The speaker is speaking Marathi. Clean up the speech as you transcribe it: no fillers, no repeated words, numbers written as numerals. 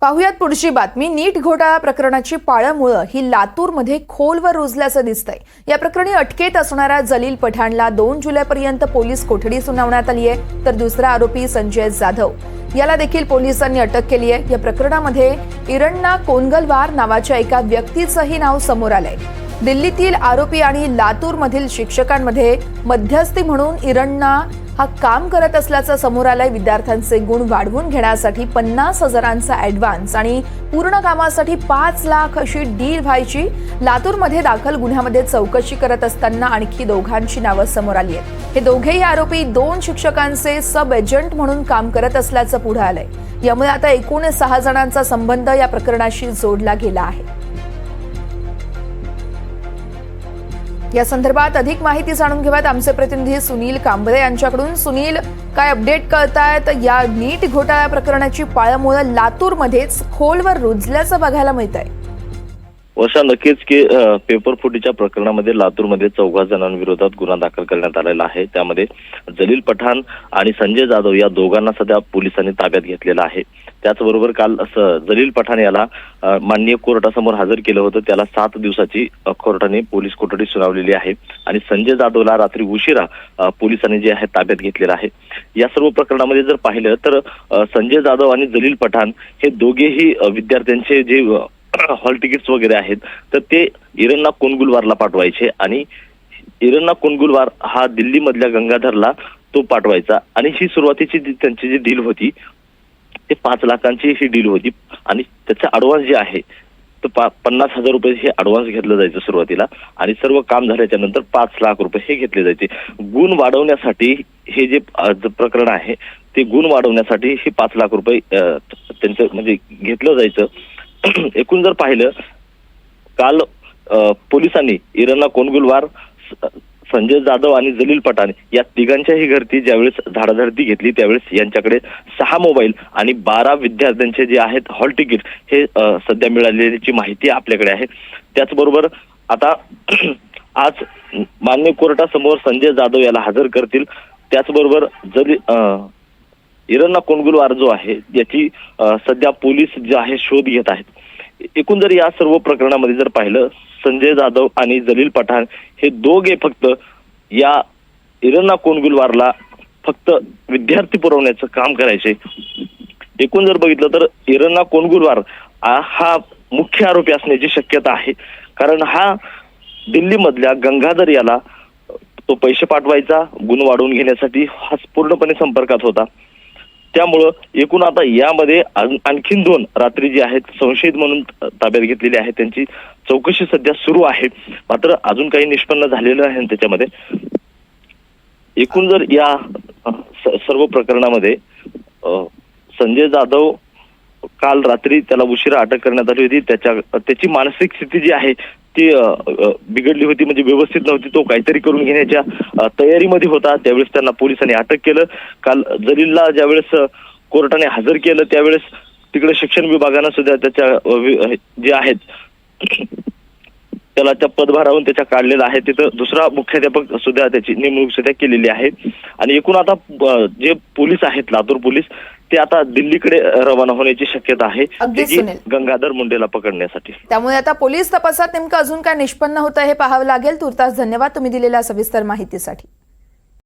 पाहुयात पुढची बातमी। नीट घोटाळा प्रकरणाची पाळंमुळं ही लातूरमध्ये खोलवर रुजल्याचं दिसतंय। या प्रकरणी अटकेत असणाऱ्या जलील पठाणला 2 जुलैपर्यंत पोलीस कोठडी सुनावण्यात आली आहे, तर दुसरा आरोपी संजय जाधव याला देखील पोलिसांनी अटक केली आहे। या प्रकरणामध्ये इरण्णा कोनगलवार नावाच्या एका व्यक्तीचंही नाव समोर आलंय। दिल्लीतील आरोपी आणि लातूरमधील शिक्षकांमध्ये मध्यस्थी म्हणून इरण्णा हा काम करत असल्याचं समोर आलंय। विद्यार्थ्यांचे गुण वाढवून घेण्यासाठी 50,000चा ॲडव्हान्स आणि पूर्ण कामासाठी 5 लाख अशी डील व्हायची। लातूरमध्ये दाखल गुन्ह्यामध्ये चौकशी करत असताना आणखी दोघांची नावं समोर आली आहेत। हे दोघेही आरोपी 2 शिक्षकांचे सब एजंट म्हणून काम करत असल्याचं पुढे आलंय। यामुळे आता एकूण 6 जणांचा संबंध या प्रकरणाशी जोडला गेला आहे। या संदर्भात अधिक माहिती जाणून घेऊयात आमचे प्रतिनिधी सुनील कांबळे यांच्याकडून। सुनील, काय अपडेट कळतायत? या नीट घोटाळा प्रकरणाची पाळंमुळं लातूरमध्येच खोलवर रुजल्याचं बघायला मिळतंय। वर्षा, नक्कीच की पेपर फुटीच्या प्रकरणामध्ये लातूरमध्ये 4 जणांविरोधात गुन्हा दाखल करण्यात आलेला आहे। त्यामध्ये जलील पठाण आणि संजय जाधव या दोघांना सध्या पोलिसांनी ताब्यात घेतलेला आहे। त्याचबरोबर काल जलील पठाण याला माननीय कोर्टासमोर हजर केलं होतं। त्याला 7 दिवसाची कोर्टाने पोलीस कोठडी सुनावलेली आहे आणि संजय जाधवला रात्री उशिरा पोलिसांनी जे आहे ताब्यात घेतलेलं आहे। या सर्व प्रकरणामध्ये जर पाहिलं तर संजय जाधव आणि जलील पठाण हे दोघेही विद्यार्थ्यांचे जे हॉल तिकीट्स वगैरे आहेत तर ते इरण्णा कोनगुलवारला पाठवायचे आणि इरण्णा कोनगुलवार हा दिल्ली मधल्या गंगाधरला तो पाठवायचा आणि ही सुरुवातीची त्यांची जी डील होती ते 5 लाखांची ही डील होती आणि त्याचा ॲडव्हान्स जे आहे तर 50,000 रुपये हे ॲडव्हान्स घेतलं जायचं सुरुवातीला आणि सर्व काम झाल्याच्या नंतर 5 लाख रुपये हे घेतले जायचे। गुण वाढवण्यासाठी हे जे प्रकरण आहे ते गुण वाढवण्यासाठी हे 5 लाख रुपये त्यांचं म्हणजे घेतलं जायचं। एकूण जर पाहिलं काल पोलिसांनी इरण्णा कोनगुलवार, संजय जाधव आणि जलील पठाण या तिघांच्याही घरती ज्यावेळेस धाडाधडती घेतली त्यावेळेस यांच्याकडे 6 मोबाईल आणि 12 विद्यार्थ्यांचे जे आहेत हॉल तिकीट हे सध्या मिळालेल्याची माहिती आपल्याकडे आहे। त्याचबरोबर आता आज मान्य कोर्टासमोर संजय जाधव याला हजर करतील। त्याचबरोबर जरी इरण्णा कोनगुलवार जो आहे याची सध्या पोलीस जे आहे शोध घेत आहेत। एकूण जर या सर्व प्रकरणामध्ये जर पाहिलं संजय जाधव आणि जलील पठाण हे दोघे फक्त या इरण्णा कोनगुलवारला फक्त विद्यार्थी पुरवण्याचं काम करायचे। एकूण जर बघितलं तर इरण्णा कोनगुलवार हा मुख्य आरोपी असण्याची शक्यता आहे, कारण हा दिल्ली मधल्या गंगाधर याला तो पैसे पाठवायचा गुण वाढवून घेण्यासाठी हा पूर्णपणे संपर्कात होता। त्यामुळं एकूण आता यामध्ये आणखीन 2 रात्री जे आहेत संशयित म्हणून ताब्यात घेतलेले आहेत, त्यांची चौकशी सध्या सुरू आहे, मात्र अजून काही निष्पन्न झालेलं आहे त्याच्यामध्ये। एकूण जर या सर्व प्रकरणामध्ये संजय जाधव काल रात्री त्याला उशिरा अटक करण्यात आली होती। त्याची मानसिक स्थिती जी आहे ती बिघडली होती, म्हणजे व्यवस्थित नव्हती। तो काहीतरी करून घेण्याच्या तयारीमध्ये होता, त्यावेळेस त्यांना पोलिसांनी अटक केलं। काल जलीलला ज्यावेळेस कोर्टाने हजर केलं त्यावेळेस तिकडे शिक्षण विभागानं सुद्धा त्याच्या जे आहेत त्याला त्या पदभारावरून त्याच्या काढलेला आहे। तिथं दुसरा मुख्याध्यापक सुद्धा त्याची नेमणूक सुद्धा केलेली आहे आणि एकूण आता जे पोलीस आहेत लातूर पोलीस ते आता दिल्लीकडे रवाना होण्याची शक्यता आहे गंगाधर मुंडेला पकडण्यासाठी। त्यामुळे आता पोलीस तपासात नेमकं अजून काय निष्पन्न होतं हे पाहावं लागेल। तुर्तास धन्यवाद तुम्ही दिलेल्या सविस्तर माहितीसाठी।